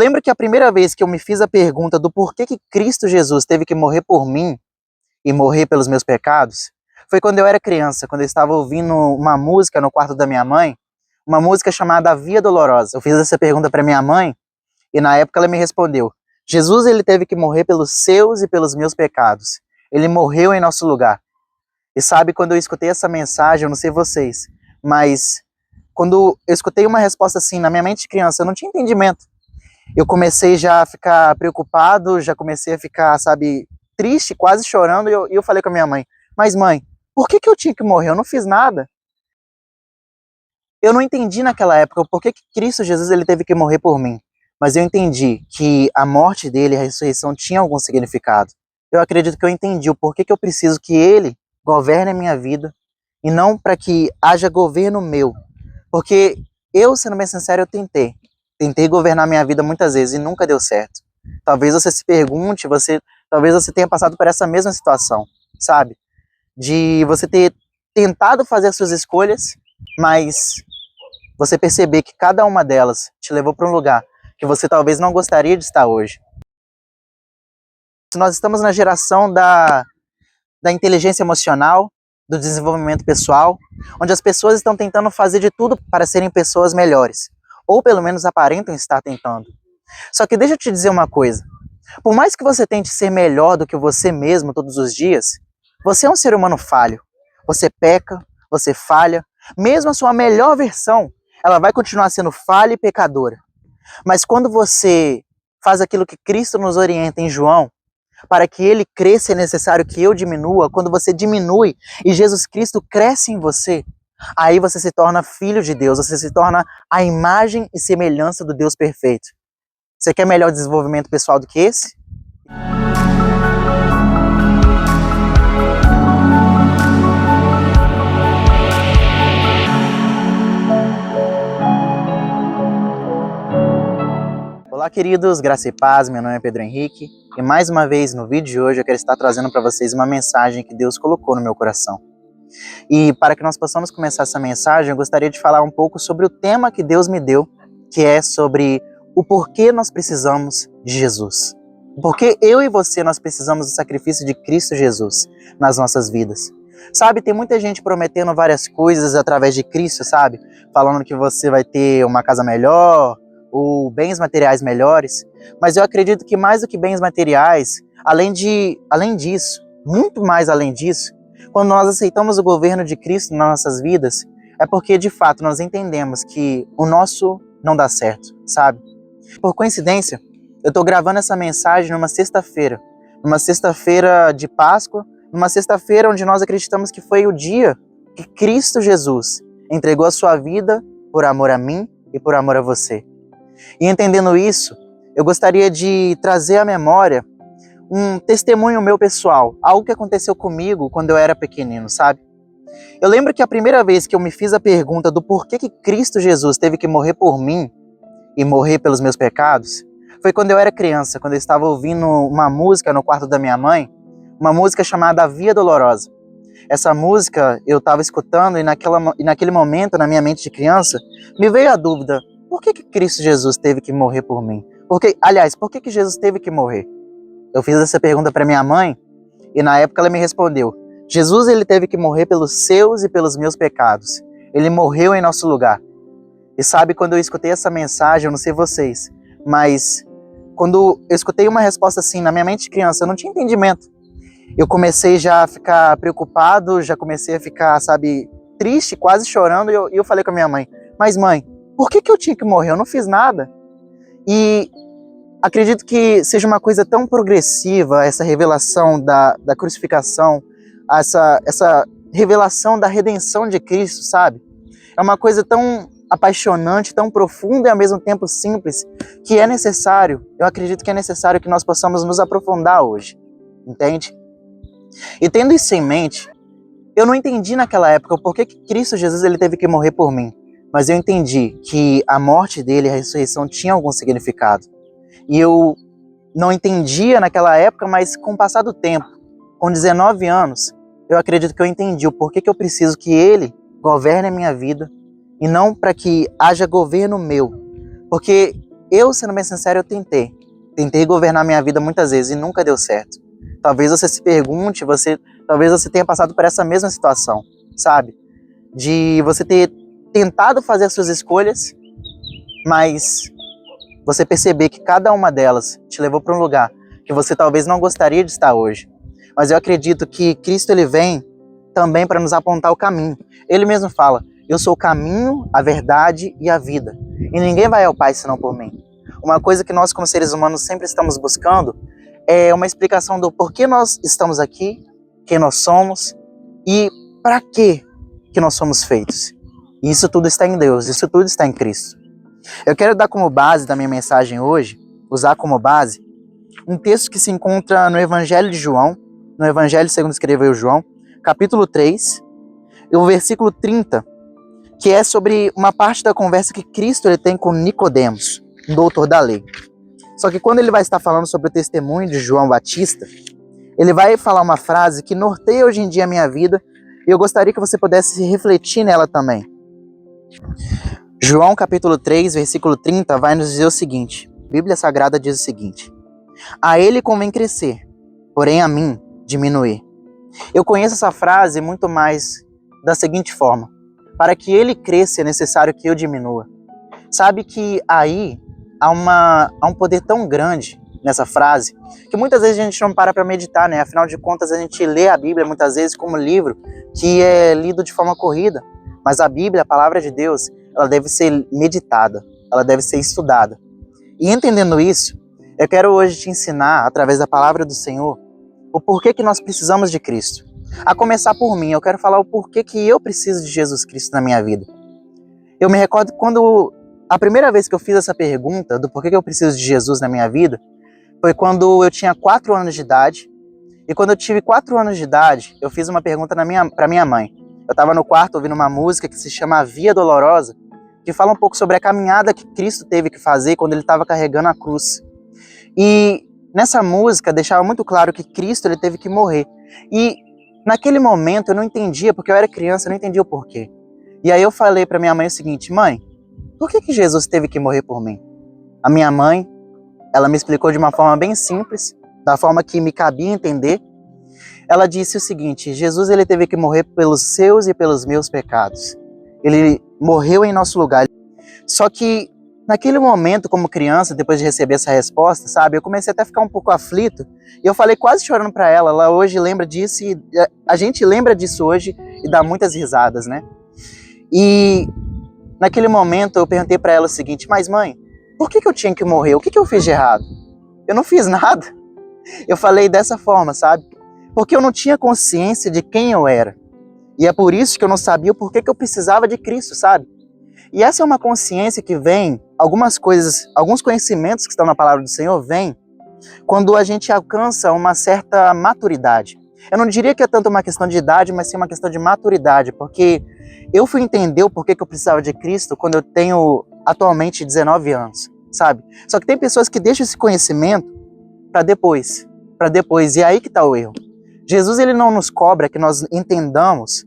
lembro que a primeira vez que eu me fiz a pergunta do porquê que Cristo Jesus teve que morrer por mim e morrer pelos meus pecados, foi quando eu era criança, quando eu estava ouvindo uma música no quarto da minha mãe, uma música chamada Via Dolorosa. Eu fiz essa pergunta para minha mãe e na época ela me respondeu: Jesus, ele teve que morrer pelos seus e pelos meus pecados. Ele morreu em nosso lugar. E sabe, quando eu escutei essa mensagem, eu não sei vocês, mas quando eu escutei uma resposta assim na minha mente de criança, eu não tinha entendimento. Eu comecei já a ficar preocupado, já comecei a ficar, sabe, triste, quase chorando, e eu falei com a minha mãe: mas mãe, por que eu tinha que morrer? Eu não fiz nada. Eu não entendi naquela época o porquê que Cristo Jesus ele teve que morrer por mim, mas eu entendi que a morte dele, a ressurreição, tinha algum significado. Eu acredito que eu entendi o porquê que eu preciso que ele governe a minha vida, e não para que haja governo meu. Porque eu, sendo bem sincero, eu tentei governar minha vida muitas vezes e nunca deu certo. Talvez você se pergunte, talvez você tenha passado por essa mesma situação, sabe? De você ter tentado fazer as suas escolhas, mas você perceber que cada uma delas te levou para um lugar que você talvez não gostaria de estar hoje. Nós estamos na geração da inteligência emocional, do desenvolvimento pessoal, onde as pessoas estão tentando fazer de tudo para serem pessoas melhores, ou pelo menos aparentam estar tentando. Só que deixa eu te dizer uma coisa, por mais que você tente ser melhor do que você mesmo todos os dias, você é um ser humano falho, você peca, você falha, mesmo a sua melhor versão, ela vai continuar sendo falha e pecadora. Mas quando você faz aquilo que Cristo nos orienta em João, para que ele cresça é necessário que eu diminua, quando você diminui e Jesus Cristo cresce em você, aí você se torna filho de Deus, você se torna a imagem e semelhança do Deus perfeito. Você quer melhor desenvolvimento pessoal do que esse? Olá, queridos, graça e paz, meu nome é Pedro Henrique e mais uma vez no vídeo de hoje eu quero estar trazendo para vocês uma mensagem que Deus colocou no meu coração. E para que nós possamos começar essa mensagem, eu gostaria de falar um pouco sobre o tema que Deus me deu, que é sobre o porquê nós precisamos de Jesus. Porque eu e você nós precisamos do sacrifício de Cristo Jesus nas nossas vidas. Sabe, tem muita gente prometendo várias coisas através de Cristo, sabe? Falando que você vai ter uma casa melhor, ou bens materiais melhores, mas eu acredito que mais do que bens materiais, além disso, muito mais além disso, quando nós aceitamos o governo de Cristo nas nossas vidas, é porque de fato nós entendemos que o nosso não dá certo, sabe? Por coincidência, eu estou gravando essa mensagem numa sexta-feira de Páscoa, numa sexta-feira onde nós acreditamos que foi o dia que Cristo Jesus entregou a sua vida por amor a mim e por amor a você. E entendendo isso, eu gostaria de trazer à memória um testemunho meu pessoal, algo que aconteceu comigo quando eu era pequenino, sabe? Eu lembro que a primeira vez que eu me fiz a pergunta do porquê que Cristo Jesus teve que morrer por mim e morrer pelos meus pecados, foi quando eu era criança, quando eu estava ouvindo uma música no quarto da minha mãe, uma música chamada Via Dolorosa. Essa música eu estava escutando e naquele momento, na minha mente de criança, me veio a dúvida: por que Cristo Jesus teve que morrer por mim? Por que Jesus teve que morrer? Eu fiz essa pergunta para minha mãe e na época ela me respondeu: Jesus ele teve que morrer pelos seus e pelos meus pecados. Ele morreu em nosso lugar. E sabe, quando eu escutei essa mensagem, eu não sei vocês, mas quando eu escutei uma resposta assim na minha mente de criança, eu não tinha entendimento. Eu comecei já a ficar preocupado, já comecei a ficar, sabe, triste, quase chorando, e eu falei com a minha mãe: mas mãe, por que eu tinha que morrer? Eu não fiz nada. E acredito que seja uma coisa tão progressiva essa revelação da crucificação, essa revelação da redenção de Cristo, sabe? É uma coisa tão apaixonante, tão profunda e ao mesmo tempo simples, que é necessário, eu acredito que é necessário que nós possamos nos aprofundar hoje, entende? E tendo isso em mente, eu não entendi naquela época o porquê que Cristo Jesus ele teve que morrer por mim, mas eu entendi que a morte dele, a ressurreição, tinha algum significado. E eu não entendia naquela época, mas com o passar do tempo, com 19 anos, eu acredito que eu entendi o porquê que eu preciso que ele governe a minha vida, e não para que haja governo meu. Porque eu, sendo bem sincero, eu tentei governar minha vida muitas vezes e nunca deu certo. Talvez você se pergunte, talvez você tenha passado por essa mesma situação, sabe? De você ter tentado fazer as suas escolhas, mas você perceber que cada uma delas te levou para um lugar que você talvez não gostaria de estar hoje. Mas eu acredito que Cristo, ele vem também para nos apontar o caminho. Ele mesmo fala: eu sou o caminho, a verdade e a vida. E ninguém vai ao Pai senão por mim. Uma coisa que nós, como seres humanos, sempre estamos buscando é uma explicação do porquê nós estamos aqui, quem nós somos e para que nós somos feitos. E isso tudo está em Deus, isso tudo está em Cristo. Eu quero dar como base da minha mensagem hoje, usar como base, um texto que se encontra no Evangelho de João, no Evangelho segundo escreveu João, capítulo 3, e o versículo 30, que é sobre uma parte da conversa que Cristo ele tem com Nicodemos, um doutor da lei. Só que quando ele vai estar falando sobre o testemunho de João Batista, ele vai falar uma frase que norteia hoje em dia a minha vida, e eu gostaria que você pudesse refletir nela também. João capítulo 3, versículo 30 vai nos dizer o seguinte, a Bíblia Sagrada diz o seguinte: a ele convém crescer, porém a mim diminuir. Eu conheço essa frase muito mais da seguinte forma: para que ele cresça é necessário que eu diminua. Sabe que aí há um poder tão grande nessa frase, que muitas vezes a gente não para meditar, né? Afinal de contas, a gente lê a Bíblia muitas vezes como livro que é lido de forma corrida, mas a Bíblia, a palavra de Deus, ela deve ser meditada, ela deve ser estudada. E entendendo isso, eu quero hoje te ensinar, através da palavra do Senhor, o porquê que nós precisamos de Cristo. A começar por mim, eu quero falar o porquê que eu preciso de Jesus Cristo na minha vida. Eu me recordo quando a primeira vez que eu fiz essa pergunta do porquê que eu preciso de Jesus na minha vida, foi quando eu tinha 4 anos de idade. E quando eu tive 4 anos de idade, eu fiz uma pergunta para minha mãe. Eu estava no quarto ouvindo uma música que se chama Via Dolorosa, que fala um pouco sobre a caminhada que Cristo teve que fazer quando ele estava carregando a cruz. E nessa música deixava muito claro que Cristo ele teve que morrer. E naquele momento eu não entendia, porque eu era criança, eu não entendia o porquê. E aí eu falei para minha mãe o seguinte: mãe, por que Jesus teve que morrer por mim? A minha mãe, ela me explicou de uma forma bem simples, da forma que me cabia entender. Ela disse o seguinte: Jesus ele teve que morrer pelos seus e pelos meus pecados. Ele morreu em nosso lugar. Só que naquele momento, como criança, depois de receber essa resposta, sabe, eu comecei até a ficar um pouco aflito. E eu falei quase chorando para ela. Ela hoje lembra disso e a gente lembra disso hoje e dá muitas risadas, né? E naquele momento eu perguntei para ela o seguinte: mas mãe, por que eu tinha que morrer? O que eu fiz de errado? Eu não fiz nada. Eu falei dessa forma, sabe? Porque eu não tinha consciência de quem eu era. E é por isso que eu não sabia o porquê que eu precisava de Cristo, sabe? E essa é uma consciência que vem, algumas coisas, alguns conhecimentos que estão na palavra do Senhor vêm quando a gente alcança uma certa maturidade. Eu não diria que é tanto uma questão de idade, mas sim uma questão de maturidade, porque eu fui entender o porquê que eu precisava de Cristo quando eu tenho atualmente 19 anos, sabe? Só que tem pessoas que deixam esse conhecimento para depois, e é aí que está o erro. Jesus ele não nos cobra que nós entendamos,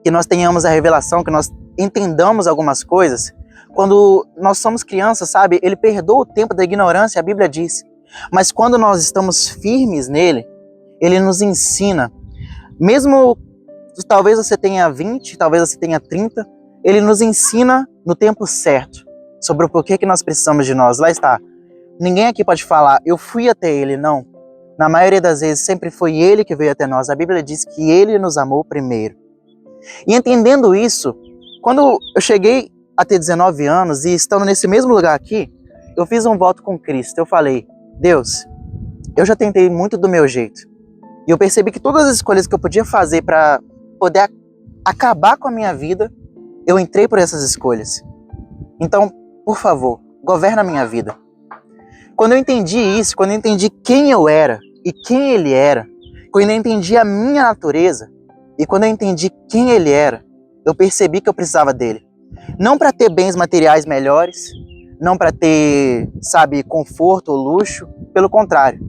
que nós tenhamos a revelação, que nós entendamos algumas coisas. Quando nós somos crianças, sabe, ele perdoa o tempo da ignorância, a Bíblia diz. Mas quando nós estamos firmes nele, ele nos ensina. Mesmo talvez você tenha 20, talvez você tenha 30, ele nos ensina no tempo certo sobre o porquê que nós precisamos de nós. Lá está. Ninguém aqui pode falar, eu fui até ele, não. Na maioria das vezes, sempre foi ele que veio até nós. A Bíblia diz que ele nos amou primeiro. E entendendo isso, quando eu cheguei a ter 19 anos e estando nesse mesmo lugar aqui, eu fiz um voto com Cristo. Eu falei: Deus, eu já tentei muito do meu jeito. E eu percebi que todas as escolhas que eu podia fazer para poder acabar com a minha vida, eu entrei por essas escolhas. Então, por favor, governa a minha vida. Quando eu entendi isso, quando eu entendi quem eu era e quem ele era, quando eu entendi a minha natureza e quando eu entendi quem ele era, eu percebi que eu precisava dele. Não para ter bens materiais melhores, não para ter, sabe, conforto ou luxo, pelo contrário.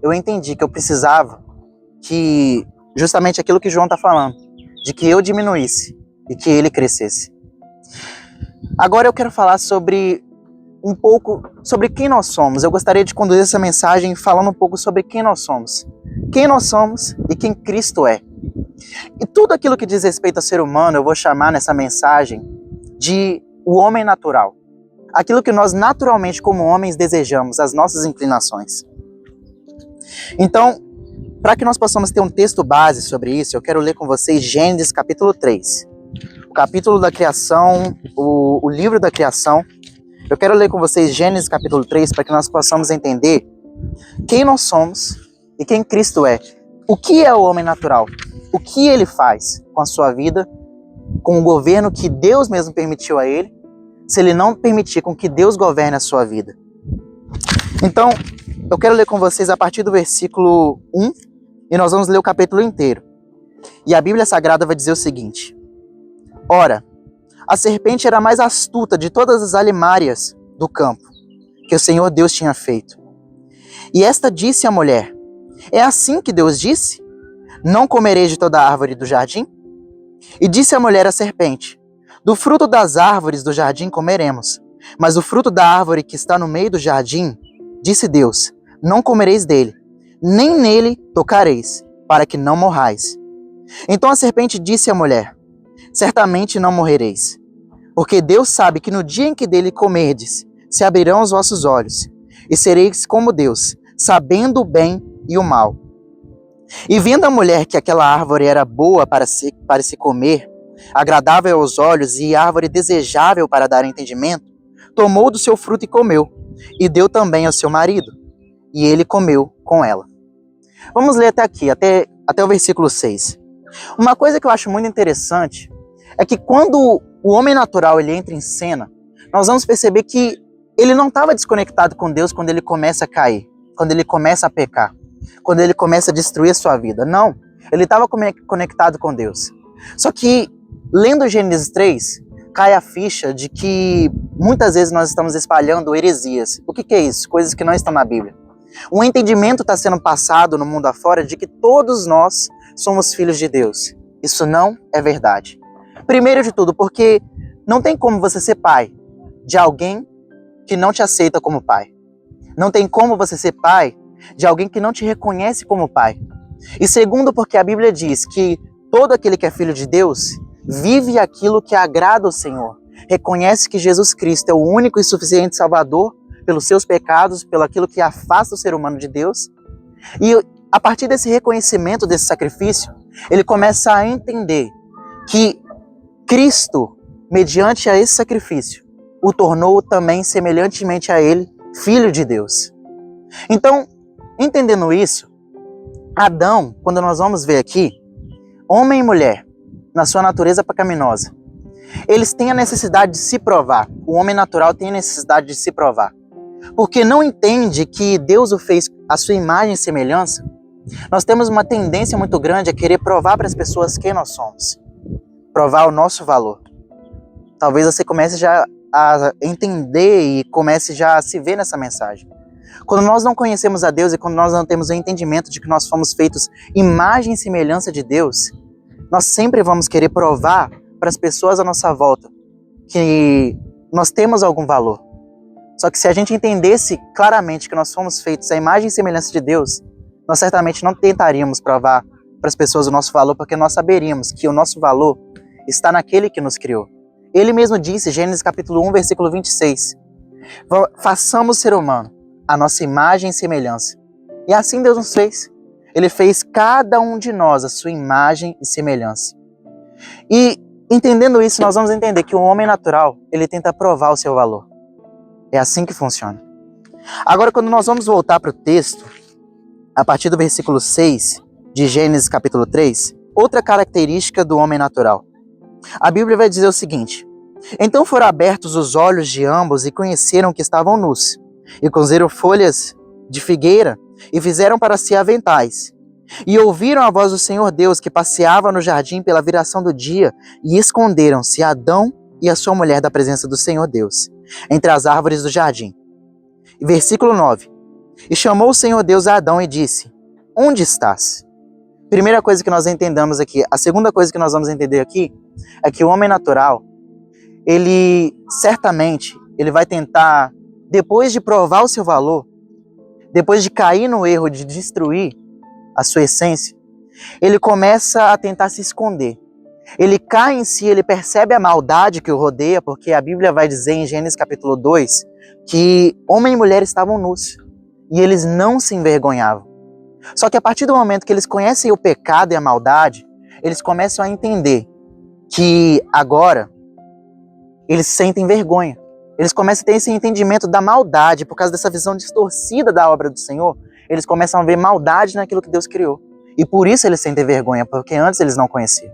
Eu entendi que eu precisava que, justamente aquilo que João está falando, de que eu diminuísse e que ele crescesse. Agora eu quero falar sobre um pouco sobre quem nós somos. Eu gostaria de conduzir essa mensagem falando um pouco sobre quem nós somos. Quem nós somos e quem Cristo é. E tudo aquilo que diz respeito ao ser humano, eu vou chamar nessa mensagem de o homem natural. Aquilo que nós naturalmente, como homens, desejamos, as nossas inclinações. Então, para que nós possamos ter um texto base sobre isso, eu quero ler com vocês Gênesis capítulo 3. O capítulo da criação, o livro da criação. Eu quero ler com vocês Gênesis capítulo 3 para que nós possamos entender quem nós somos e quem Cristo é. O que é o homem natural? O que ele faz com a sua vida, com o governo que Deus mesmo permitiu a ele, se ele não permitir com que Deus governe a sua vida. Então, eu quero ler com vocês a partir do versículo 1 e nós vamos ler o capítulo inteiro. E a Bíblia Sagrada vai dizer o seguinte: Ora, a serpente era a mais astuta de todas as alimárias do campo que o Senhor Deus tinha feito. E esta disse à mulher: É assim que Deus disse? Não comereis de toda a árvore do jardim? E disse a mulher à serpente: Do fruto das árvores do jardim comeremos, mas o fruto da árvore que está no meio do jardim, disse Deus, não comereis dele, nem nele tocareis, para que não morrais. Então a serpente disse à mulher: Certamente não morrereis, porque Deus sabe que no dia em que dele comerdes, se abrirão os vossos olhos, e sereis como Deus, sabendo o bem e o mal. E vendo a mulher que aquela árvore era boa para se comer, agradável aos olhos e árvore desejável para dar entendimento, tomou do seu fruto e comeu, e deu também ao seu marido, e ele comeu com ela. Vamos ler até aqui, até o versículo 6. Uma coisa que eu acho muito interessante é que quando o homem natural ele entra em cena, nós vamos perceber que ele não estava desconectado com Deus quando ele começa a cair, quando ele começa a pecar, quando ele começa a destruir a sua vida. Não, ele estava conectado com Deus. Só que, lendo Gênesis 3, cai a ficha de que muitas vezes nós estamos espalhando heresias. O que é isso? Coisas que não estão na Bíblia. Um entendimento está sendo passado no mundo afora de que todos nós somos filhos de Deus. Isso não é verdade. Primeiro de tudo, porque não tem como você ser pai de alguém que não te aceita como pai. Não tem como você ser pai de alguém que não te reconhece como pai. E segundo, porque a Bíblia diz que todo aquele que é filho de Deus vive aquilo que agrada ao Senhor. Reconhece que Jesus Cristo é o único e suficiente Salvador pelos seus pecados, pelo aquilo que afasta o ser humano de Deus. E a partir desse reconhecimento, desse sacrifício, ele começa a entender que Cristo, mediante a esse sacrifício, o tornou também semelhantemente a ele, filho de Deus. Então, entendendo isso, Adão, quando nós vamos ver aqui, homem e mulher, na sua natureza pecaminosa, eles têm a necessidade de se provar. O homem natural tem a necessidade de se provar. Porque não entende que Deus o fez à sua imagem e semelhança, nós temos uma tendência muito grande a querer provar para as pessoas quem nós somos. Provar o nosso valor. Talvez você comece já a entender e comece já a se ver nessa mensagem. Quando nós não conhecemos a Deus e quando nós não temos o entendimento de que nós fomos feitos imagem e semelhança de Deus, nós sempre vamos querer provar para as pessoas à nossa volta que nós temos algum valor. Só que se a gente entendesse claramente que nós fomos feitos à imagem e semelhança de Deus, nós certamente não tentaríamos provar para as pessoas o nosso valor, porque nós saberíamos que o nosso valor está naquele que nos criou. Ele mesmo disse, Gênesis capítulo 1, versículo 26, façamos o ser humano a nossa imagem e semelhança. E assim Deus nos fez. Ele fez cada um de nós a sua imagem e semelhança. E entendendo isso, nós vamos entender que o homem natural, ele tenta provar o seu valor. É assim que funciona. Agora, quando nós vamos voltar para o texto, a partir do versículo 6 de Gênesis capítulo 3, outra característica do homem natural. A Bíblia vai dizer o seguinte: Então foram abertos os olhos de ambos e conheceram que estavam nus, e cozeram folhas de figueira e fizeram para si aventais. E ouviram a voz do Senhor Deus que passeava no jardim pela viração do dia, e esconderam-se Adão e a sua mulher da presença do Senhor Deus, entre as árvores do jardim. Versículo 9. E chamou o Senhor Deus a Adão e disse: Onde estás? Primeira coisa que nós entendamos aqui. A segunda coisa que nós vamos entender aqui é que o homem natural, ele certamente vai tentar depois de provar o seu valor, depois de cair no erro de destruir a sua essência, ele começa a tentar se esconder. Ele cai em si, ele percebe a maldade que o rodeia, porque a Bíblia vai dizer em Gênesis capítulo 2 que homem e mulher estavam nus e eles não se envergonhavam. Só que a partir do momento que eles conhecem o pecado e a maldade, eles começam a entender que agora eles sentem vergonha. Eles começam a ter esse entendimento da maldade, por causa dessa visão distorcida da obra do Senhor, eles começam a ver maldade naquilo que Deus criou. E por isso eles sentem vergonha, porque antes eles não conheciam.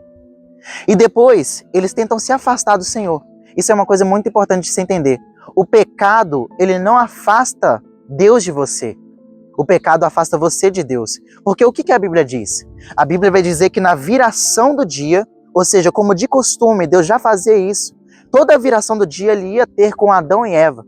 E depois, eles tentam se afastar do Senhor. Isso é uma coisa muito importante de se entender. O pecado, ele não afasta Deus de você. O pecado afasta você de Deus. Porque o que a Bíblia diz? A Bíblia vai dizer que na viração do dia, ou seja, como de costume, Deus já fazia isso, toda a viração do dia ele ia ter com Adão e Eva.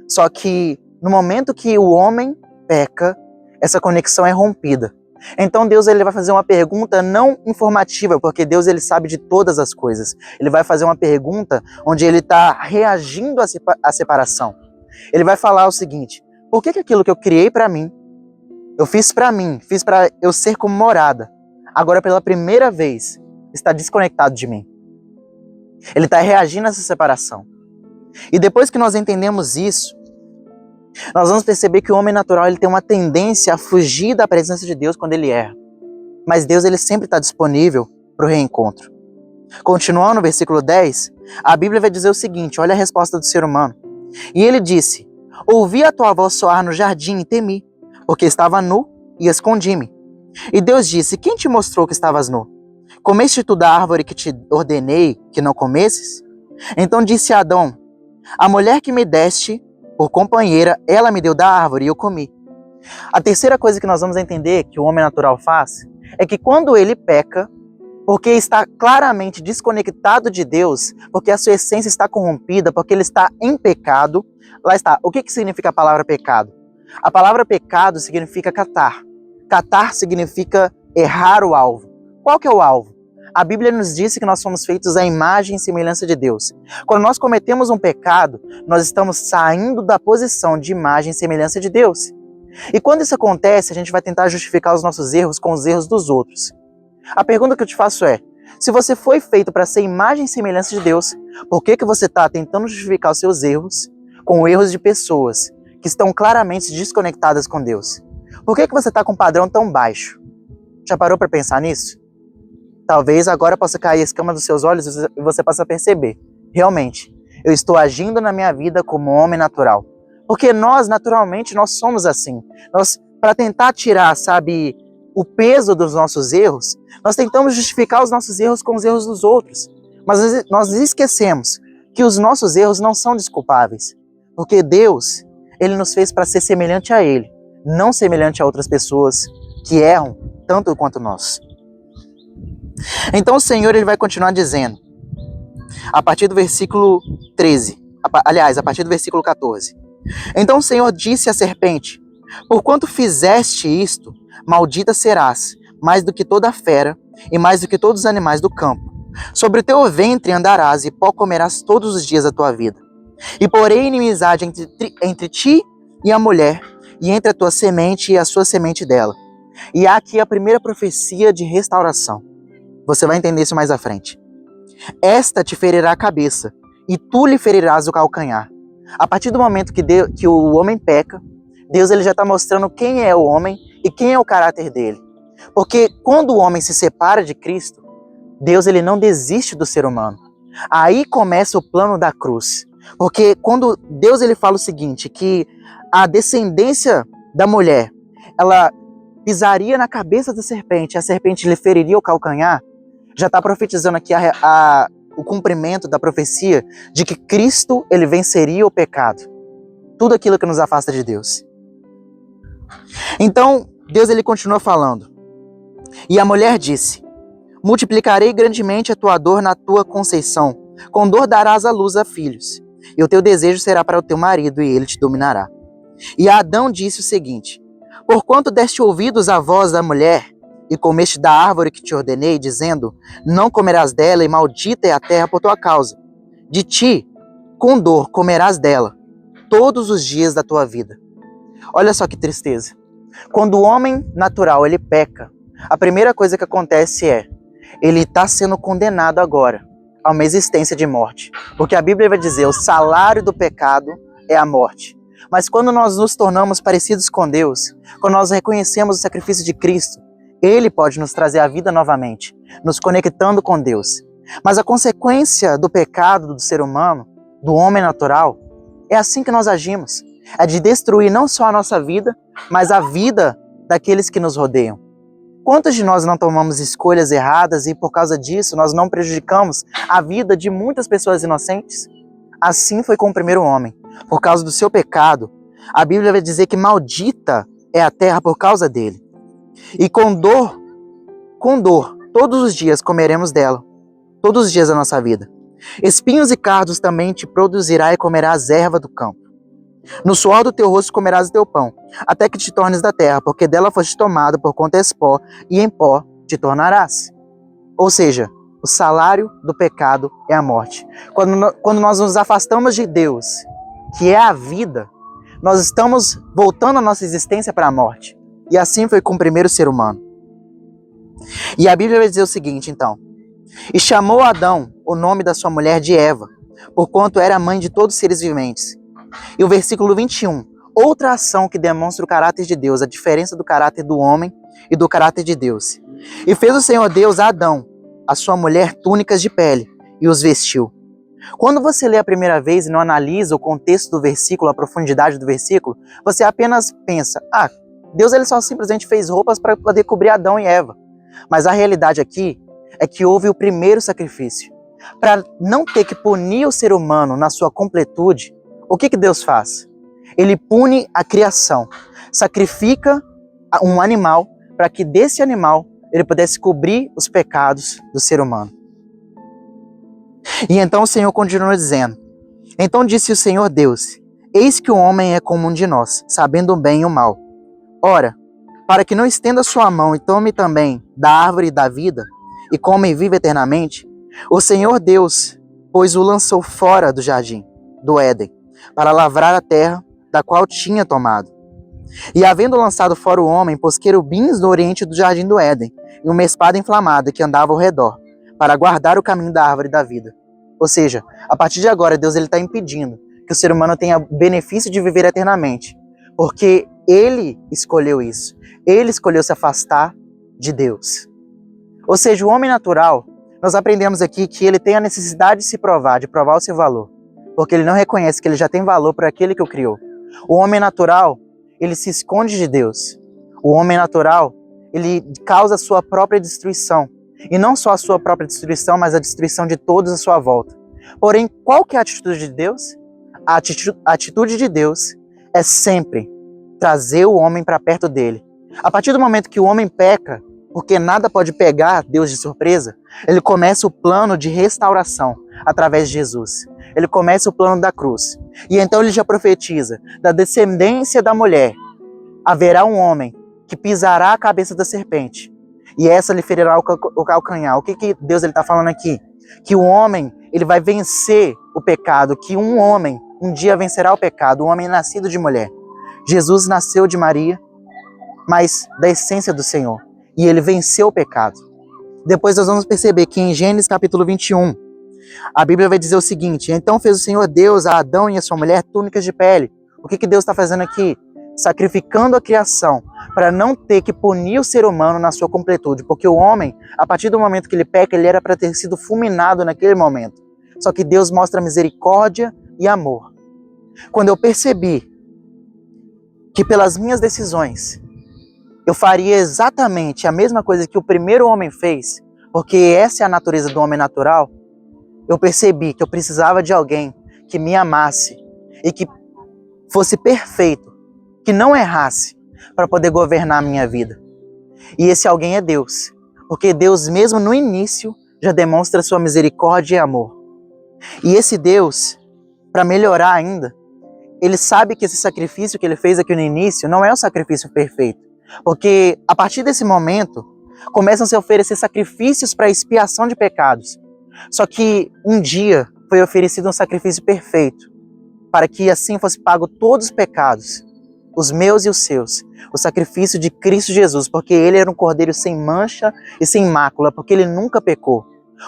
Só que no momento que o homem peca, essa conexão é rompida. Então Deus ele vai fazer uma pergunta não informativa, porque Deus ele sabe de todas as coisas. Ele vai fazer uma pergunta onde ele está reagindo à separação. Ele vai falar o seguinte: por que aquilo que eu criei para mim, eu fiz para mim, fiz para eu ser como morada, agora pela primeira vez está desconectado de mim? Ele está reagindo a essa separação. E depois que nós entendemos isso, nós vamos perceber que o homem natural ele tem uma tendência a fugir da presença de Deus quando ele erra. Mas Deus ele sempre está disponível para o reencontro. Continuando no versículo 10, a Bíblia vai dizer o seguinte, olha a resposta do ser humano. E ele disse: ouvi a tua voz soar no jardim e temi, porque estava nu e escondi-me. E Deus disse: quem te mostrou que estavas nu? Comeste tu da árvore que te ordenei que não comesses? Então disse Adão: a mulher que me deste por companheira, ela me deu da árvore e eu comi. A terceira coisa que nós vamos entender que o homem natural faz é que quando ele peca, porque está claramente desconectado de Deus, porque a sua essência está corrompida, porque ele está em pecado, lá está. O que significa a palavra pecado? A palavra pecado significa catar. Catar significa errar o alvo. Qual que é o alvo? A Bíblia nos disse que nós somos feitos à imagem e semelhança de Deus. Quando nós cometemos um pecado, nós estamos saindo da posição de imagem e semelhança de Deus. E quando isso acontece, a gente vai tentar justificar os nossos erros com os erros dos outros. A pergunta que eu te faço é: se você foi feito para ser imagem e semelhança de Deus, por que você está tentando justificar os seus erros com erros de pessoas que estão claramente desconectadas com Deus? Por que você está com um padrão tão baixo? Já parou para pensar nisso? Talvez agora possa cair a escama dos seus olhos e você possa perceber. Realmente, eu estou agindo na minha vida como homem natural. Porque nós, naturalmente, nós somos assim. Nós, para tentar tirar, sabe, o peso dos nossos erros, nós tentamos justificar os nossos erros com os erros dos outros. Mas nós esquecemos que os nossos erros não são desculpáveis. Porque Deus, Ele nos fez para ser semelhante a Ele, não semelhante a outras pessoas que erram tanto quanto nós. Então o Senhor ele vai continuar dizendo, a partir do versículo 13, aliás, a partir do versículo 14. Então o Senhor disse à serpente: porquanto fizeste isto, maldita serás, mais do que toda fera e mais do que todos os animais do campo. Sobre o teu ventre andarás e pó comerás todos os dias da tua vida. E porém inimizade entre ti e a mulher, e entre a tua semente e a sua semente dela. E há aqui a primeira profecia de restauração. Você vai entender isso mais à frente. Esta te ferirá a cabeça, e tu lhe ferirás o calcanhar. A partir do momento que o homem peca, Deus ele já está mostrando quem é o homem e quem é o caráter dele. Porque quando o homem se separa de Cristo, Deus ele não desiste do ser humano. Aí começa o plano da cruz. Porque quando Deus ele fala o seguinte, que a descendência da mulher, ela pisaria na cabeça da serpente, a serpente lhe feriria o calcanhar, já está profetizando aqui o cumprimento da profecia de que Cristo ele venceria o pecado. Tudo aquilo que nos afasta de Deus. Então, Deus ele continua falando. E a mulher disse: multiplicarei grandemente a tua dor na tua conceição. Com dor darás à luz a filhos. E o teu desejo será para o teu marido, e ele te dominará. E Adão disse o seguinte: porquanto deste ouvidos à voz da mulher, e comeste da árvore que te ordenei, dizendo: não comerás dela, e maldita é a terra por tua causa. De ti, com dor, comerás dela, todos os dias da tua vida. Olha só que tristeza. Quando o homem natural ele peca, a primeira coisa que acontece é ele está sendo condenado agora a uma existência de morte. Porque a Bíblia vai dizer, o salário do pecado é a morte. Mas quando nós nos tornamos parecidos com Deus, quando nós reconhecemos o sacrifício de Cristo, Ele pode nos trazer a vida novamente, nos conectando com Deus. Mas a consequência do pecado do ser humano, do homem natural, é assim que nós agimos. É de destruir não só a nossa vida, mas a vida daqueles que nos rodeiam. Quantos de nós não tomamos escolhas erradas e por causa disso nós não prejudicamos a vida de muitas pessoas inocentes? Assim foi com o primeiro homem. Por causa do seu pecado, a Bíblia vai dizer que maldita é a terra por causa dele. E com dor, todos os dias comeremos dela, todos os dias da nossa vida. Espinhos e cardos também te produzirá e comerás erva do campo. No suor do teu rosto comerás o teu pão, até que te tornes da terra, porque dela foste tomado, por conta és pó, e em pó te tornarás. Ou seja, o salário do pecado é a morte. Quando nós nos afastamos de Deus, que é a vida, nós estamos voltando a nossa existência para a morte. E assim foi com o primeiro ser humano. E a Bíblia vai dizer o seguinte, então. E chamou Adão o nome da sua mulher de Eva, porquanto era a mãe de todos os seres viventes. E o versículo 21, outra ação que demonstra o caráter de Deus, a diferença do caráter do homem e do caráter de Deus. E fez o Senhor Deus a Adão, a sua mulher, túnicas de pele, e os vestiu. Quando você lê a primeira vez e não analisa o contexto do versículo, a profundidade do versículo, você apenas pensa, Deus ele só simplesmente fez roupas para poder cobrir Adão e Eva. Mas a realidade aqui é que houve o primeiro sacrifício. Para não ter que punir o ser humano na sua completude, o que Deus faz? Ele pune a criação, sacrifica um animal para que desse animal ele pudesse cobrir os pecados do ser humano. E então o Senhor continua dizendo, então disse o Senhor Deus, eis que o homem é como um de nós, sabendo o bem e o mal. Ora, para que não estenda sua mão e tome também da árvore da vida, e coma e viva eternamente, o Senhor Deus, pois o lançou fora do jardim, do Éden, para lavrar a terra, da qual tinha tomado. E havendo lançado fora o homem, pôs querubins no oriente do jardim do Éden, e uma espada inflamada que andava ao redor, para guardar o caminho da árvore da vida. Ou seja, a partir de agora, Deus está impedindo que o ser humano tenha o benefício de viver eternamente, porque ele escolheu isso. Ele escolheu se afastar de Deus. Ou seja, o homem natural, nós aprendemos aqui que ele tem a necessidade de se provar, de provar o seu valor, porque ele não reconhece que ele já tem valor para aquele que o criou. O homem natural, ele se esconde de Deus. O homem natural, ele causa a sua própria destruição. E não só a sua própria destruição, mas a destruição de todos à sua volta. Porém, qual que é a atitude de Deus? A atitude de Deus é sempre trazer o homem para perto dele. A partir do momento que o homem peca, porque nada pode pegar Deus de surpresa, ele começa o plano de restauração através de Jesus. Ele começa o plano da cruz. E então ele já profetiza, da descendência da mulher, haverá um homem que pisará a cabeça da serpente, e essa lhe ferirá o calcanhar. O que Deus está falando aqui? Que o homem ele vai vencer o pecado, que um homem um dia vencerá o pecado, um homem nascido de mulher. Jesus nasceu de Maria, mas da essência do Senhor, e ele venceu o pecado. Depois nós vamos perceber que em Gênesis capítulo 21, a Bíblia vai dizer o seguinte, então fez o Senhor Deus a Adão e a sua mulher túnicas de pele. O que Deus está fazendo aqui? Sacrificando a criação, para não ter que punir o ser humano na sua completude, porque o homem, a partir do momento que ele peca, ele era para ter sido fulminado naquele momento. Só que Deus mostra misericórdia e amor. Quando eu percebi que pelas minhas decisões, eu faria exatamente a mesma coisa que o primeiro homem fez, porque essa é a natureza do homem natural, eu percebi que eu precisava de alguém que me amasse e que fosse perfeito, que não errasse, para poder governar a minha vida. E esse alguém é Deus, porque Deus mesmo no início já demonstra sua misericórdia e amor. E esse Deus, para melhorar ainda, ele sabe que esse sacrifício que ele fez aqui no início não é um sacrifício perfeito, porque a partir desse momento começam a se oferecer sacrifícios para expiação de pecados. Só que um dia foi oferecido um sacrifício perfeito, para que assim fosse pago todos os pecados, os meus e os seus, o sacrifício de Cristo Jesus, porque ele era um cordeiro sem mancha e sem mácula, porque ele nunca pecou.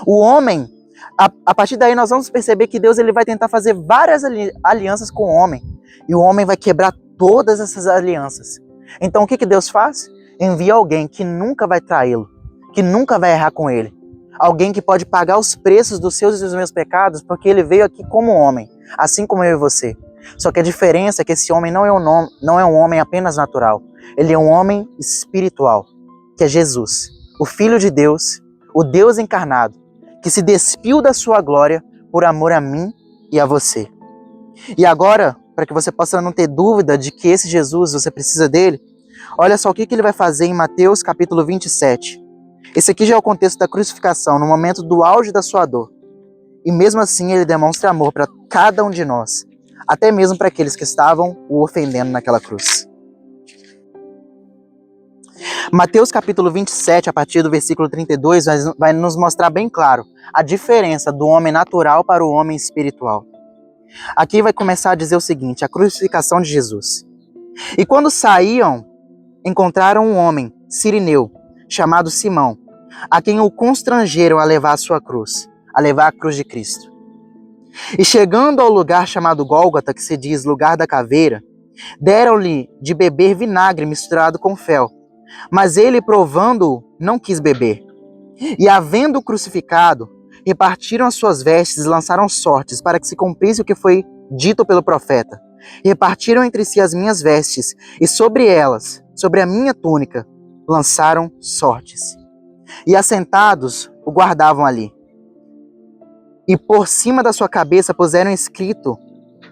O homem, a partir daí nós vamos perceber que Deus ele vai tentar fazer várias alianças com o homem, e o homem vai quebrar todas essas alianças. Então o que Deus faz? Envia alguém que nunca vai traí-lo, que nunca vai errar com ele. Alguém que pode pagar os preços dos seus e dos meus pecados, porque ele veio aqui como homem, assim como eu e você. Só que a diferença é que esse homem não é um homem apenas natural. Ele é um homem espiritual, que é Jesus, o Filho de Deus, o Deus encarnado, que se despiu da sua glória por amor a mim e a você. E agora, para que você possa não ter dúvida de que esse Jesus, você precisa dele, olha só o que ele vai fazer em Mateus capítulo 27. Esse aqui já é o contexto da crucificação, no momento do auge da sua dor. E mesmo assim ele demonstra amor para cada um de nós, até mesmo para aqueles que estavam o ofendendo naquela cruz. Mateus capítulo 27, a partir do versículo 32, vai nos mostrar bem claro a diferença do homem natural para o homem espiritual. Aqui vai começar a dizer o seguinte, a crucificação de Jesus. E quando saíam, encontraram um homem, sirineu, chamado Simão, a quem o constrangeram a levar a sua cruz, a levar a cruz de Cristo. E chegando ao lugar chamado Gólgota, que se diz lugar da caveira, deram-lhe de beber vinagre misturado com fel. Mas ele, provando-o, não quis beber. E, havendo-o crucificado, repartiram as suas vestes e lançaram sortes, para que se cumprisse o que foi dito pelo profeta. E repartiram entre si as minhas vestes, e sobre elas, sobre a minha túnica, lançaram sortes. E assentados, o guardavam ali. E por cima da sua cabeça puseram escrito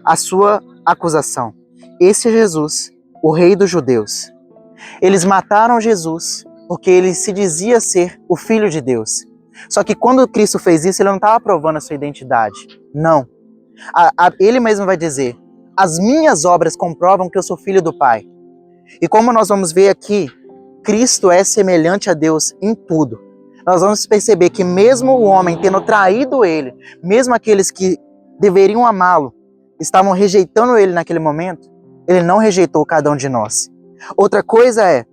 a sua acusação. Esse é Jesus, o Rei dos Judeus. Eles mataram Jesus porque ele se dizia ser o Filho de Deus. Só que quando Cristo fez isso, ele não estava provando a sua identidade. Não. Ele mesmo vai dizer, as minhas obras comprovam que eu sou filho do Pai. E como nós vamos ver aqui, Cristo é semelhante a Deus em tudo. Nós vamos perceber que mesmo o homem tendo traído ele, mesmo aqueles que deveriam amá-lo, estavam rejeitando ele naquele momento, ele não rejeitou cada um de nós. Outra coisa é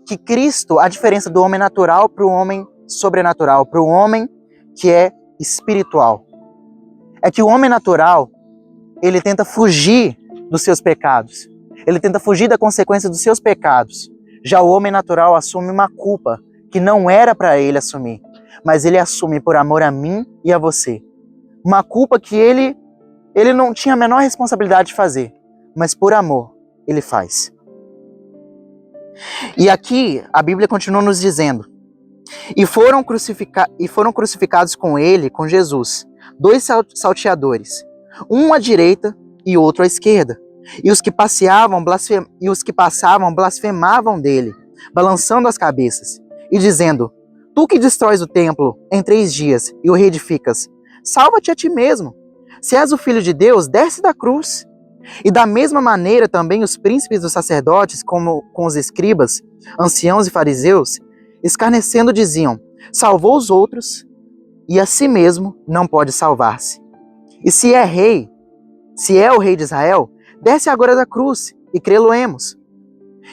que Cristo, a diferença do homem natural para o homem sobrenatural, para o homem que é espiritual, é que o homem natural, ele tenta fugir dos seus pecados, ele tenta fugir da consequência dos seus pecados. Já o homem natural assume uma culpa que não era para ele assumir, mas ele assume por amor a mim e a você. Uma culpa que ele não tinha a menor responsabilidade de fazer, mas por amor ele faz. E aqui a Bíblia continua nos dizendo, e foram crucificados com ele, com Jesus, 2 salteadores, um à direita e outro à esquerda. E os que passavam blasfemavam dele, balançando as cabeças, e dizendo, tu que destróis o templo em 3 dias e o reedificas, salva-te a ti mesmo. Se és o Filho de Deus, desce da cruz. E da mesma maneira também os príncipes dos sacerdotes, como com os escribas, anciãos e fariseus, escarnecendo diziam, salvou os outros, e a si mesmo não pode salvar-se. E se é rei, se é o rei de Israel, desce agora da cruz, e crê-lo-emos.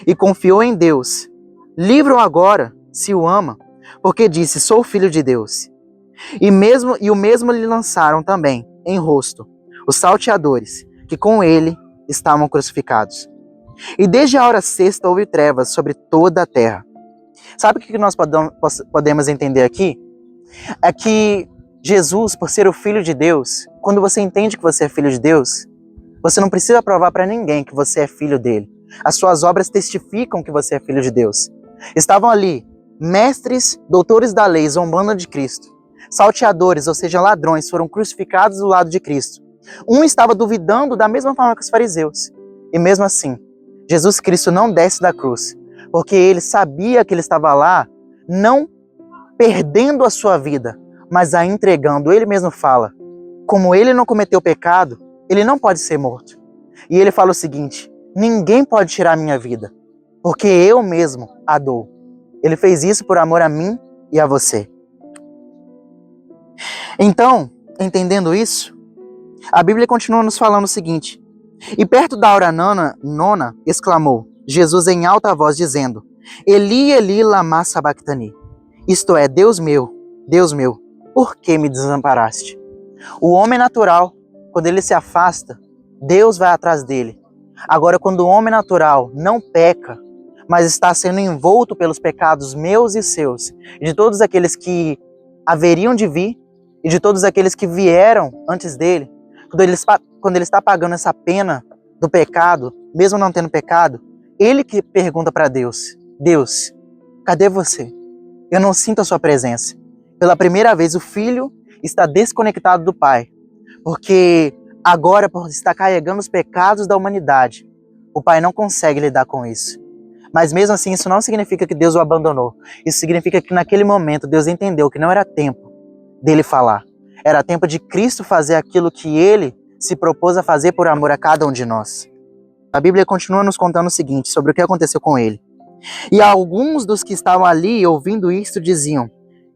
E confiou em Deus, livra-o agora, se o ama, porque disse, sou filho de Deus. E o mesmo lhe lançaram também, em rosto, os salteadores, que com ele estavam crucificados. E desde a hora sexta houve trevas sobre toda a terra. Sabe o que nós podemos entender aqui? É que Jesus, por ser o Filho de Deus, quando você entende que você é filho de Deus, você não precisa provar para ninguém que você é filho dele. As suas obras testificam que você é filho de Deus. Estavam ali mestres, doutores da lei, zombando de Cristo. Salteadores, ou seja, ladrões, foram crucificados do lado de Cristo. Um estava duvidando da mesma forma que os fariseus. E mesmo assim, Jesus Cristo não desce da cruz, porque ele sabia que ele estava lá, não perdendo a sua vida, mas a entregando. Ele mesmo fala, como ele não cometeu pecado, ele não pode ser morto. E ele fala o seguinte, ninguém pode tirar a minha vida, porque eu mesmo a dou. Ele fez isso por amor a mim e a você. Então, entendendo isso, a Bíblia continua nos falando o seguinte, E perto da hora nona, exclamou Jesus em alta voz, dizendo: Eli, Eli, lama sabachthani. Isto é, Deus meu, por que me desamparaste? O homem natural, quando ele se afasta, Deus vai atrás dele. Agora, quando o homem natural não peca, mas está sendo envolto pelos pecados meus e seus, e de todos aqueles que haveriam de vir, e de todos aqueles que vieram antes dele, quando ele está pagando essa pena do pecado, mesmo não tendo pecado, ele que pergunta para Deus: Deus, cadê você? Eu não sinto a sua presença. Pela primeira vez, o filho está desconectado do pai, porque agora, por estar carregando os pecados da humanidade, o pai não consegue lidar com isso. Mas mesmo assim, isso não significa que Deus o abandonou. Isso significa que naquele momento Deus entendeu que não era tempo dele falar. Era tempo de Cristo fazer aquilo que ele se propôs a fazer por amor a cada um de nós. A Bíblia continua nos contando o seguinte sobre o que aconteceu com ele. E alguns dos que estavam ali ouvindo isto diziam: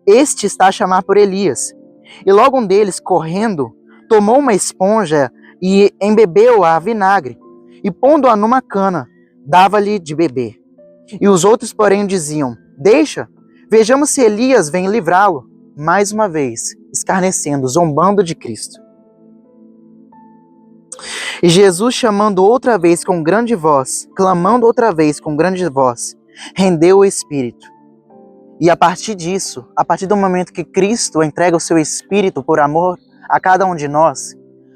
Este está a chamar por Elias. E logo um deles, correndo, tomou uma esponja e embebeu-a a vinagre, e pondo-a numa cana, dava-lhe de beber. E os outros, porém, diziam: Deixa, vejamos se Elias vem livrá-lo. Mais uma vez, escarnecendo, zombando de Cristo. E Jesus, chamando outra vez com grande voz, clamando outra vez com grande voz, rendeu o Espírito. E a partir disso, a partir do momento que Cristo entrega o seu Espírito por amor a cada um de nós,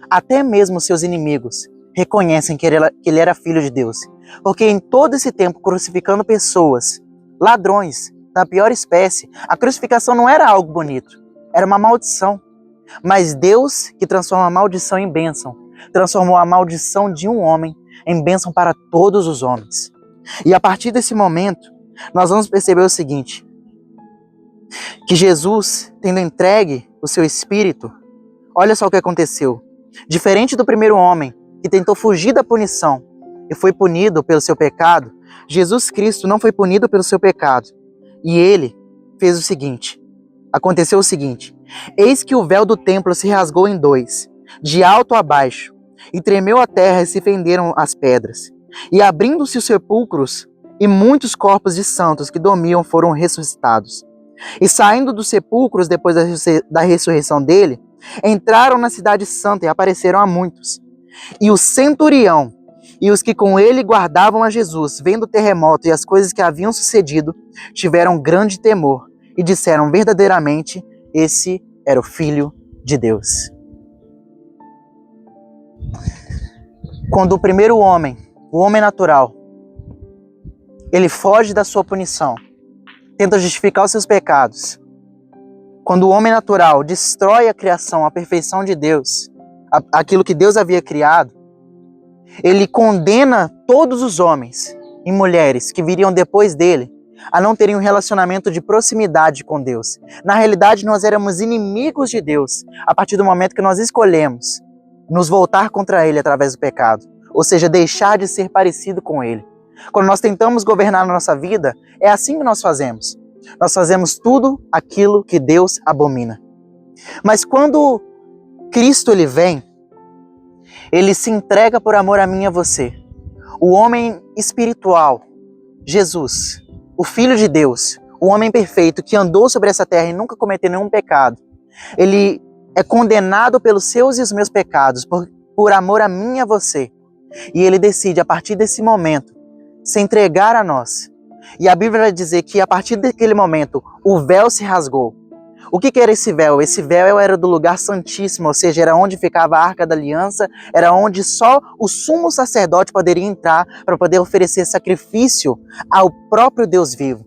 até mesmo seus inimigos reconhecem que ele era filho de Deus. Porque em todo esse tempo, crucificando pessoas, ladrões, da pior espécie, a crucificação não era algo bonito, era uma maldição. Mas Deus, que transforma a maldição em bênção, transformou a maldição de um homem em bênção para todos os homens. E a partir desse momento, nós vamos perceber o seguinte: que Jesus, tendo entregue o seu Espírito, olha só o que aconteceu. Diferente do primeiro homem, que tentou fugir da punição e foi punido pelo seu pecado, Jesus Cristo não foi punido pelo seu pecado. E ele fez o seguinte: aconteceu o seguinte: eis que o véu do templo se rasgou em dois, de alto a baixo, e tremeu a terra e se fenderam as pedras. E abrindo-se os sepulcros, e muitos corpos de santos que dormiam foram ressuscitados. E saindo dos sepulcros depois da ressurreição dele, entraram na cidade santa e apareceram a muitos. E o centurião e os que com ele guardavam a Jesus, vendo o terremoto e as coisas que haviam sucedido, tiveram grande temor e disseram: verdadeiramente, esse era o Filho de Deus. Quando o primeiro homem, o homem natural, ele foge da sua punição, tenta justificar os seus pecados. Quando o homem natural destrói a criação, a perfeição de Deus, aquilo que Deus havia criado, ele condena todos os homens e mulheres que viriam depois dele a não terem um relacionamento de proximidade com Deus. Na realidade, nós éramos inimigos de Deus a partir do momento que nós escolhemos nos voltar contra ele através do pecado, ou seja, deixar de ser parecido com ele. Quando nós tentamos governar a nossa vida, é assim que nós fazemos. Nós fazemos tudo aquilo que Deus abomina. Mas quando Cristo ele vem, ele se entrega por amor a mim e a você. O homem espiritual, Jesus, o Filho de Deus, o homem perfeito que andou sobre essa terra e nunca cometeu nenhum pecado, ele é condenado pelos seus e os meus pecados por amor a mim e a você. E ele decide, a partir desse momento, se entregar a nós. E a Bíblia vai dizer que a partir daquele momento, o véu se rasgou. O que era esse véu? Esse véu era do lugar santíssimo, ou seja, era onde ficava a Arca da Aliança, era onde só o sumo sacerdote poderia entrar para poder oferecer sacrifício ao próprio Deus vivo.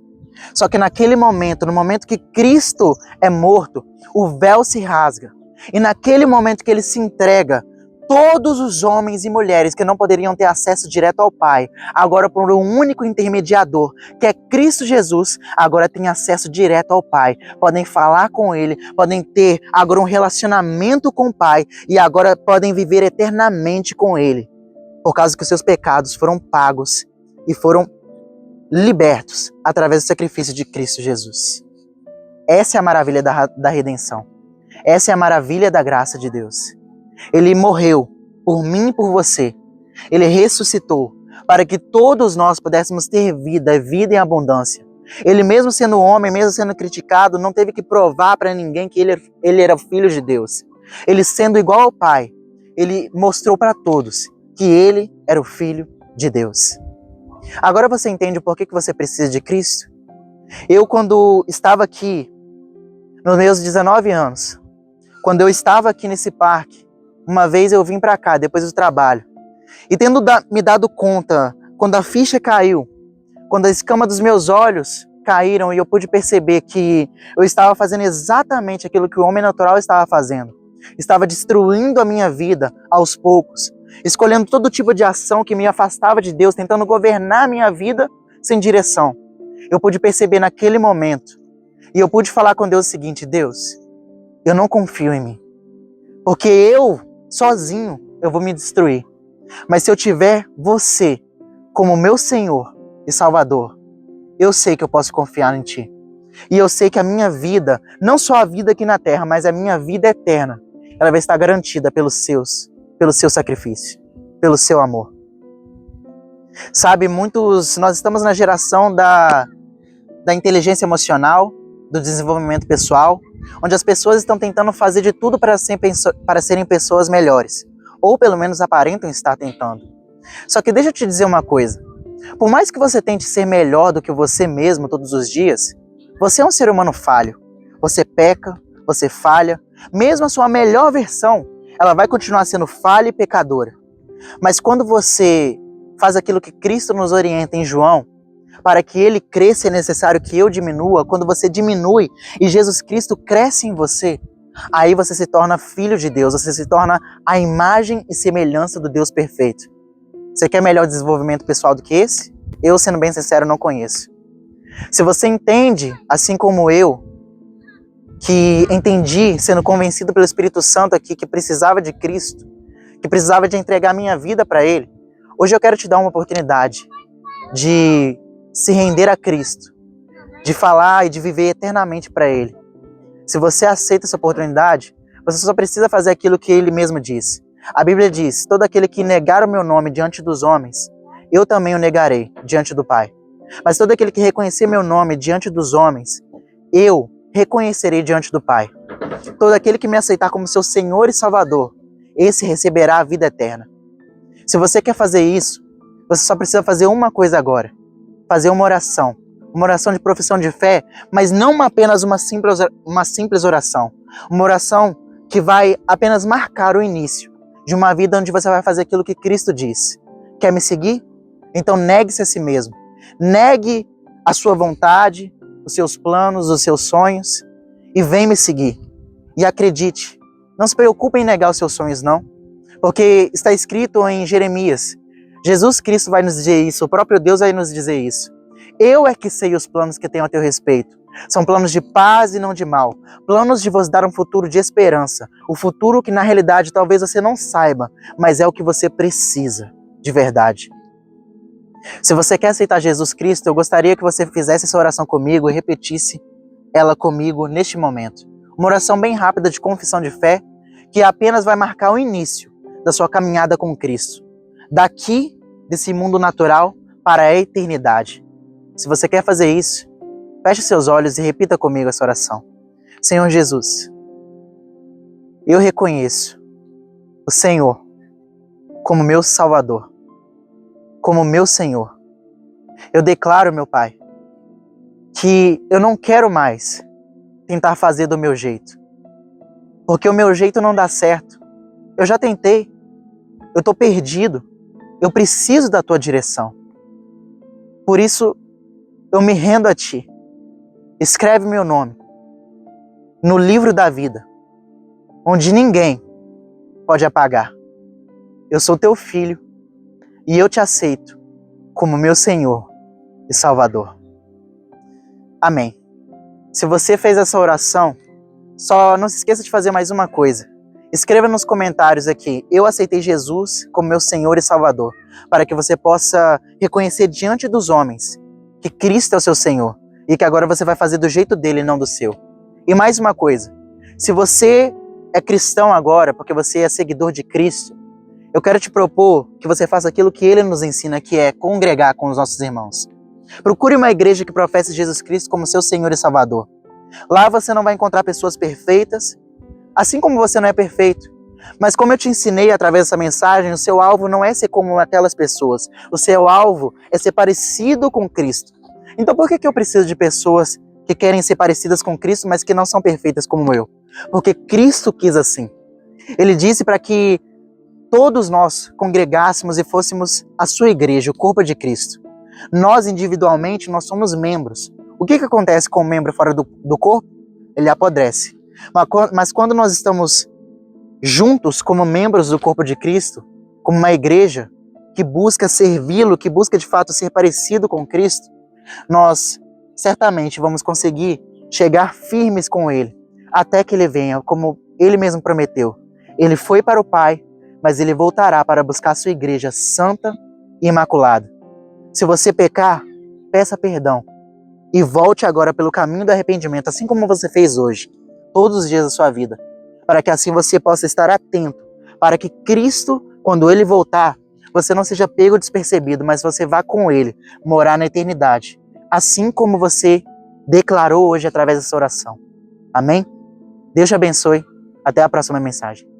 Só que naquele momento, no momento que Cristo é morto, o véu se rasga. E naquele momento que ele se entrega, todos os homens e mulheres que não poderiam ter acesso direto ao Pai, agora por um único intermediador, que é Cristo Jesus, agora têm acesso direto ao Pai. Podem falar com Ele, podem ter agora um relacionamento com o Pai e agora podem viver eternamente com Ele, por causa que os seus pecados foram pagos e foram libertos através do sacrifício de Cristo Jesus. Essa é a maravilha da redenção. Essa é a maravilha da graça de Deus. Ele morreu por mim e por você, Ele ressuscitou para que todos nós pudéssemos ter vida, vida em abundância. Ele mesmo sendo homem, mesmo sendo criticado, não teve que provar para ninguém que ele era o Filho de Deus. Ele sendo igual ao Pai, ele mostrou para todos que ele era o Filho de Deus. Agora você entende por que você precisa de Cristo? Eu, quando estava aqui, nos meus 19 anos, quando eu estava aqui nesse parque, uma vez eu vim para cá, depois do trabalho, e tendo me dado conta, quando a ficha caiu, quando a escama dos meus olhos caíram e eu pude perceber que eu estava fazendo exatamente aquilo que o homem natural estava fazendo, estava destruindo a minha vida aos poucos, escolhendo todo tipo de ação que me afastava de Deus, tentando governar a minha vida sem direção. Eu pude perceber naquele momento, e eu pude falar com Deus o seguinte: Deus, eu não confio em mim, porque eu, sozinho, eu vou me destruir. Mas se eu tiver você como meu Senhor e Salvador, eu sei que eu posso confiar em Ti. E eu sei que a minha vida, não só a vida aqui na terra, mas a minha vida eterna, ela vai estar garantida pelo seu sacrifício, pelo seu amor. Sabe, nós estamos na geração da inteligência emocional, do desenvolvimento pessoal, onde as pessoas estão tentando fazer de tudo para serem pessoas melhores. Ou pelo menos aparentam estar tentando. Só que deixa eu te dizer uma coisa. Por mais que você tente ser melhor do que você mesmo todos os dias, você é um ser humano falho. Você peca, você falha. Mesmo a sua melhor versão, ela vai continuar sendo falha e pecadora. Mas quando você faz aquilo que Cristo nos orienta em João, para que ele cresça é necessário que eu diminua, quando você diminui e Jesus Cristo cresce em você, aí você se torna filho de Deus, você se torna a imagem e semelhança do Deus perfeito. Você quer melhor desenvolvimento pessoal do que esse? Eu, sendo bem sincero, não conheço. Se você entende, assim como eu, que entendi, sendo convencido pelo Espírito Santo aqui, que precisava de Cristo, que precisava de entregar minha vida para Ele, hoje eu quero te dar uma oportunidade de se render a Cristo, de falar e de viver eternamente para Ele. Se você aceita essa oportunidade, você só precisa fazer aquilo que Ele mesmo disse. A Bíblia diz: todo aquele que negar o meu nome diante dos homens, eu também o negarei diante do Pai. Mas todo aquele que reconhecer meu nome diante dos homens, eu reconhecerei diante do Pai. Todo aquele que me aceitar como seu Senhor e Salvador, esse receberá a vida eterna. Se você quer fazer isso, você só precisa fazer uma coisa agora: fazer uma oração de profissão de fé, mas não apenas uma simples oração. Uma oração que vai apenas marcar o início de uma vida onde você vai fazer aquilo que Cristo disse. Quer me seguir? Então negue-se a si mesmo. Negue a sua vontade, os seus planos, os seus sonhos e vem me seguir. E acredite, não se preocupe em negar os seus sonhos, não. Porque está escrito em Jeremias, Jesus Cristo vai nos dizer isso, o próprio Deus vai nos dizer isso. Eu é que sei os planos que tenho a teu respeito. São planos de paz e não de mal. Planos de vos dar um futuro de esperança. O futuro que na realidade talvez você não saiba, mas é o que você precisa, de verdade. Se você quer aceitar Jesus Cristo, eu gostaria que você fizesse essa oração comigo e repetisse ela comigo neste momento. Uma oração bem rápida de confissão de fé, que apenas vai marcar o início da sua caminhada com Cristo. Daqui, desse mundo natural, para a eternidade. Se você quer fazer isso, feche seus olhos e repita comigo essa oração. Senhor Jesus, eu reconheço o Senhor como meu Salvador, como meu Senhor. Eu declaro, meu Pai, que eu não quero mais tentar fazer do meu jeito, porque o meu jeito não dá certo. Eu já tentei, eu estou perdido, eu preciso da Tua direção. Por isso, eu me rendo a Ti. Escreve meu nome no livro da vida, onde ninguém pode apagar. Eu sou Teu filho e eu Te aceito como meu Senhor e Salvador. Amém. Se você fez essa oração, só não se esqueça de fazer mais uma coisa. Escreva nos comentários aqui: eu aceitei Jesus como meu Senhor e Salvador, para que você possa reconhecer diante dos homens que Cristo é o seu Senhor e que agora você vai fazer do jeito dele e não do seu. E mais uma coisa: se você é cristão agora, porque você é seguidor de Cristo, eu quero te propor que você faça aquilo que ele nos ensina, que é congregar com os nossos irmãos. Procure uma igreja que professe Jesus Cristo como seu Senhor e Salvador. Lá você não vai encontrar pessoas perfeitas, assim como você não é perfeito. Mas como eu te ensinei através dessa mensagem, o seu alvo não é ser como aquelas pessoas. O seu alvo é ser parecido com Cristo. Então por que eu preciso de pessoas que querem ser parecidas com Cristo, mas que não são perfeitas como eu? Porque Cristo quis assim. Ele disse para que todos nós congregássemos e fôssemos a sua igreja, o corpo de Cristo. Nós, individualmente, nós somos membros. O que acontece com o membro fora do corpo? Ele apodrece. Mas quando nós estamos juntos como membros do corpo de Cristo, como uma igreja que busca servi-lo, que busca de fato ser parecido com Cristo, nós certamente vamos conseguir chegar firmes com Ele, até que Ele venha, como Ele mesmo prometeu. Ele foi para o Pai, mas Ele voltará para buscar a sua igreja santa e imaculada. Se você pecar, peça perdão e volte agora pelo caminho do arrependimento, assim como você fez hoje, todos os dias da sua vida, para que assim você possa estar atento, para que Cristo, quando Ele voltar, você não seja pego despercebido, mas você vá com Ele morar na eternidade, assim como você declarou hoje através dessa oração. Amém? Deus te abençoe. Até a próxima mensagem.